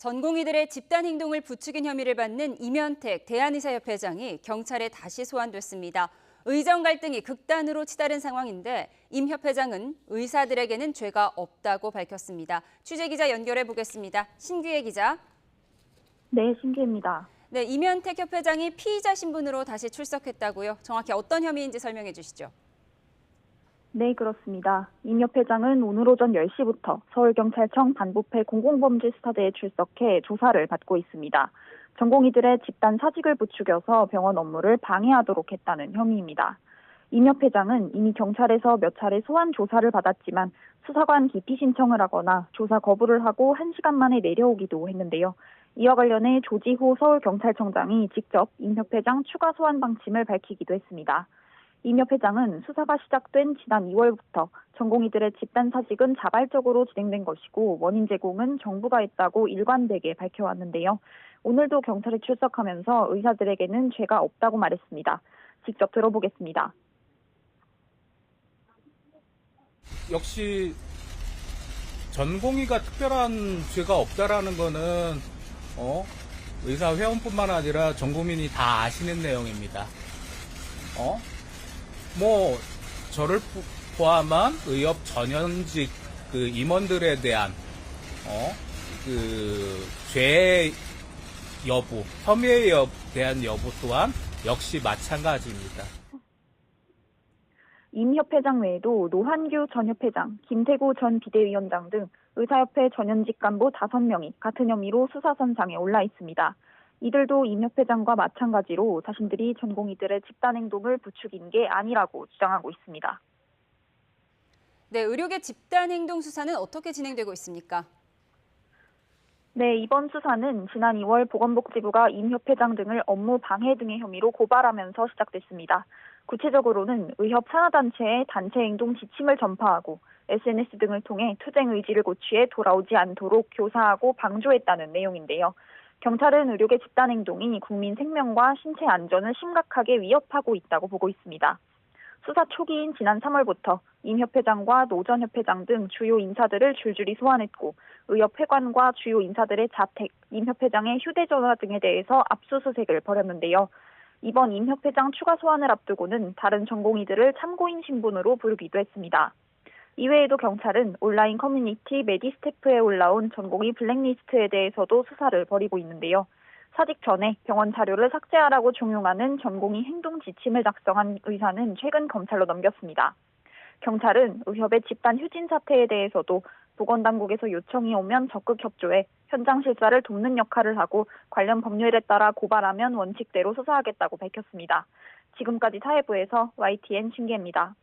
전공의들의 집단 행동을 부추긴 혐의를 받는 이면택 대한의사협회장이 경찰에 다시 소환됐습니다. 의정 갈등이 극단으로 치달은 상황인데 임 협회장은 의사들에게는 죄가 없다고 밝혔습니다. 취재기자 연결해 보겠습니다. 신규혜 기자. 네, 신기입니다. 네, 이면택 협회장이 피의자 신분으로 다시 출석했다고요. 정확히 어떤 혐의인지 설명해 주시죠. 네, 그렇습니다. 임 협회장은 오늘 오전 10시부터 서울경찰청 반부패 공공범죄수사대에 출석해 조사를 받고 있습니다. 전공의들의 집단 사직을 부추겨서 병원 업무를 방해하도록 했다는 혐의입니다. 임 협회장은 이미 경찰에서 몇 차례 소환 조사를 받았지만 수사관 기피 신청을 하거나 조사 거부를 하고 1시간 만에 내려오기도 했는데요. 이와 관련해 조지호 서울경찰청장이 직접 임 협회장 추가 소환 방침을 밝히기도 했습니다. 임 협회장은 수사가 시작된 지난 2월부터 전공의들의 집단 사직은 자발적으로 진행된 것이고 원인 제공은 정부가 했다고 일관되게 밝혀왔는데요. 오늘도 경찰에 출석하면서 의사들에게는 죄가 없다고 말했습니다. 직접 들어보겠습니다. 역시 전공의가 특별한 죄가 없다라는 거는 의사 회원뿐만 아니라 전 국민이 다 아시는 내용입니다. 저를 포함한 의협 전현직 임원들에 대한 죄 여부, 혐의에 대한 여부 또한 역시 마찬가지입니다. 임 협회장 외에도 노한규 전 협회장, 김태구 전 비대위원장 등 의사협회 전현직 간부 5명이 같은 혐의로 수사선상에 올라 있습니다. 이들도 임 협회장과 마찬가지로 자신들이 전공의들의 집단 행동을 부추긴 게 아니라고 주장하고 있습니다. 네, 의료계 집단 행동 수사는 어떻게 진행되고 있습니까? 네, 이번 수사는 지난 2월 보건복지부가 임 협회장 등을 업무 방해 등의 혐의로 고발하면서 시작됐습니다. 구체적으로는 의협 산하단체에 단체 행동 지침을 전파하고 SNS 등을 통해 투쟁 의지를 고취해 돌아오지 않도록 교사하고 방조했다는 내용인데요. 경찰은 의료계 집단 행동이 국민 생명과 신체 안전을 심각하게 위협하고 있다고 보고 있습니다. 수사 초기인 지난 3월부터 임 협회장과 노 전 협회장 등 주요 인사들을 줄줄이 소환했고 의협 회관과 주요 인사들의 자택, 임 협회장의 휴대전화 등에 대해서 압수수색을 벌였는데요. 이번 임 협회장 추가 소환을 앞두고는 다른 전공의들을 참고인 신분으로 부르기도 했습니다. 이외에도 경찰은 온라인 커뮤니티 메디스태프에 올라온 전공의 블랙리스트에 대해서도 수사를 벌이고 있는데요. 사직 전에 병원 자료를 삭제하라고 종용하는 전공의 행동 지침을 작성한 의사는 최근 검찰로 넘겼습니다. 경찰은 의협의 집단 휴진 사태에 대해서도 보건당국에서 요청이 오면 적극 협조해 현장 실사를 돕는 역할을 하고 관련 법률에 따라 고발하면 원칙대로 수사하겠다고 밝혔습니다. 지금까지 사회부에서 YTN 신기혜입니다.